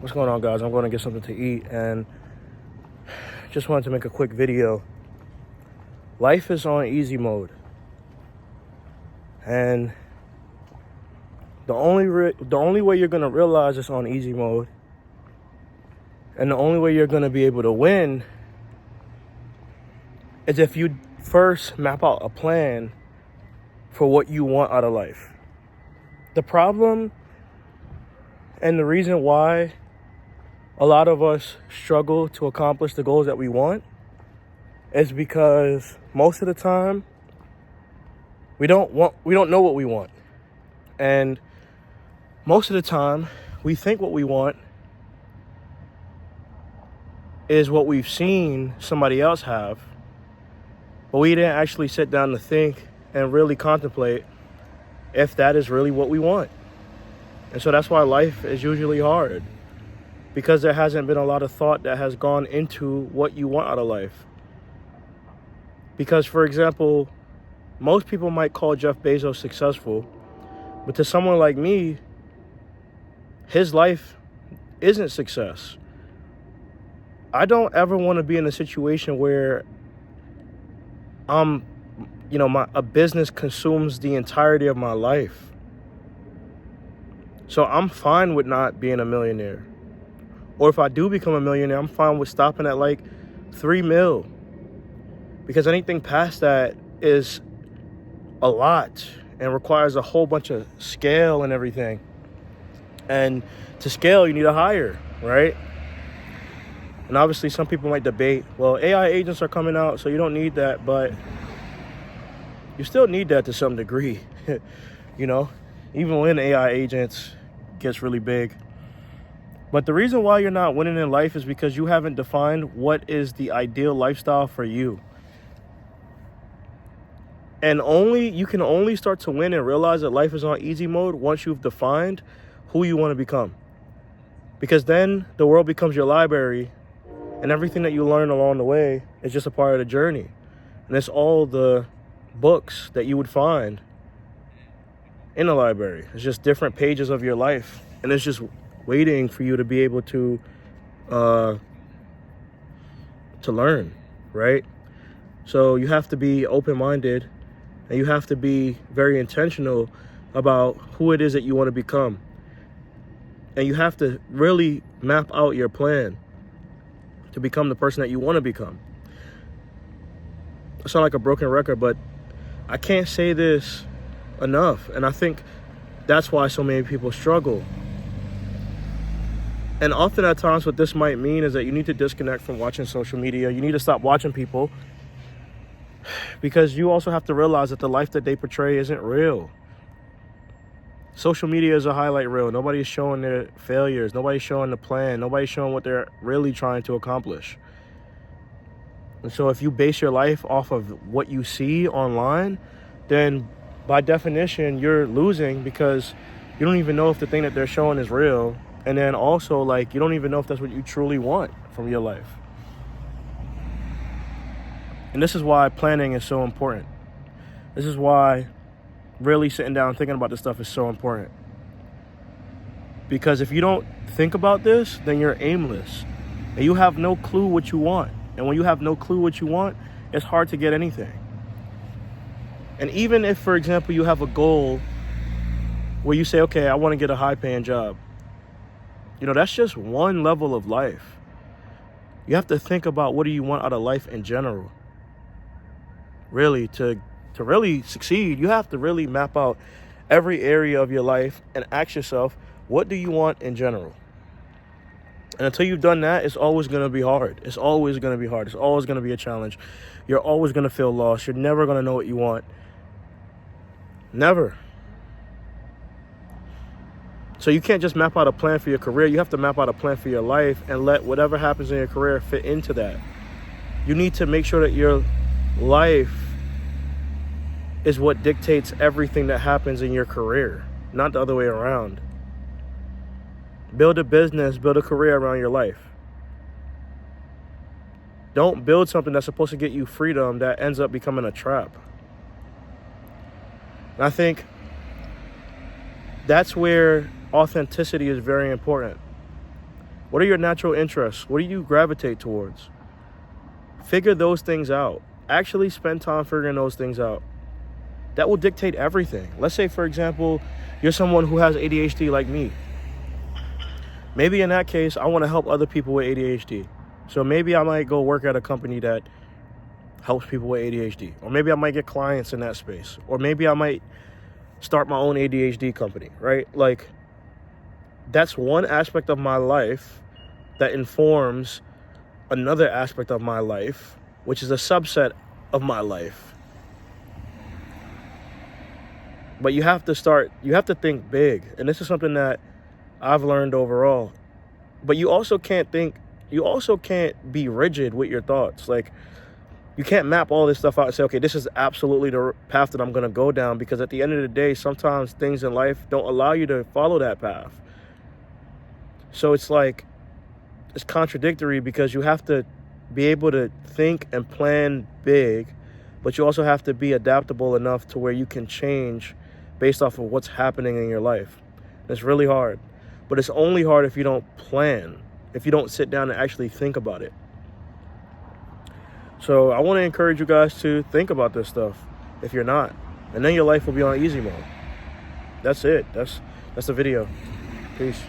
What's going on, guys? I'm going to get something to eat and just wanted to make a quick video. Life is on easy mode, and the only way you're going to realize it's on easy mode, and the only way you're going to be able to win, is if you first map out a plan for what you want out of life. The problem and the reason why a lot of us struggle to accomplish the goals that we want is because most of the time we don't know what we want. And most of the time we think what we want is what we've seen somebody else have, but we didn't actually sit down to think and really contemplate if that is really what we want. And so that's why life is usually hard, because there hasn't been a lot of thought that has gone into what you want out of life. Because, for example, most people might call Jeff Bezos successful, but to someone like me, his life isn't success. I don't ever want to be in a situation where a business consumes the entirety of my life. So I'm fine with not being a millionaire. Or if I do become a millionaire, I'm fine with stopping at like 3 mil. Because anything past that is a lot and requires a whole bunch of scale and everything. And to scale, you need a hire, right? And obviously some people might debate, well, AI agents are coming out, so you don't need that. But you still need that to some degree, even when AI agents gets really big. But the reason why you're not winning in life is because you haven't defined what is the ideal lifestyle for you. And you can only start to win and realize that life is on easy mode once you've defined who you want to become. Because then the world becomes your library, and everything that you learn along the way is just a part of the journey. And it's all the books that you would find in the library. It's just different pages of your life, and it's just waiting for you to be able to learn, right? So you have to be open-minded, and you have to be very intentional about who it is that you want to become. And you have to really map out your plan to become the person that you want to become. I sound like a broken record, but I can't say this enough. And I think that's why so many people struggle. And often at times what this might mean is that you need to disconnect from watching social media. You need to stop watching people, because you also have to realize that the life that they portray isn't real. Social media is a highlight reel. Nobody's showing their failures. Nobody's showing the plan. Nobody's showing what they're really trying to accomplish. And so if you base your life off of what you see online, then by definition, you're losing, because you don't even know if the thing that they're showing is real. And then also, you don't even know if that's what you truly want from your life. And this is why planning is so important. This is why really sitting down and thinking about this stuff is so important. Because if you don't think about this, then you're aimless. And you have no clue what you want. And when you have no clue what you want, it's hard to get anything. And even if, for example, you have a goal where you say, okay, I want to get a high-paying job. That's just one level of life. You have to think about what do you want out of life in general. Really, to really succeed, you have to really map out every area of your life and ask yourself, what do you want in general? And until you've done that, it's always going to be hard. It's always going to be hard. It's always going to be a challenge. You're always going to feel lost. You're never going to know what you want. Never. So you can't just map out a plan for your career. You have to map out a plan for your life and let whatever happens in your career fit into that. You need to make sure that your life is what dictates everything that happens in your career, not the other way around. Build a business, build a career around your life. Don't build something that's supposed to get you freedom that ends up becoming a trap. And I think that's where authenticity is very important. What are your natural interests? What do you gravitate towards? Figure those things out. Actually spend time figuring those things out. That will dictate everything. Let's say, for example, you're someone who has ADHD like me. Maybe in that case, I want to help other people with ADHD. So maybe I might go work at a company that helps people with ADHD. Or maybe I might get clients in that space. Or maybe I might start my own ADHD company, right? Like, that's one aspect of my life that informs another aspect of my life, which is a subset of my life. But you have to think big. And this is something that I've learned overall. But you also can't be rigid with your thoughts. Like, you can't map all this stuff out and say, okay, this is absolutely the path that I'm going to go down, because at the end of the day, sometimes things in life don't allow you to follow that path. So it's like, it's contradictory, because you have to be able to think and plan big, but you also have to be adaptable enough to where you can change based off of what's happening in your life. It's really hard, but it's only hard if you don't plan, if you don't sit down and actually think about it. So I want to encourage you guys to think about this stuff if you're not, and then your life will be on easy mode. That's it. That's the video. Peace.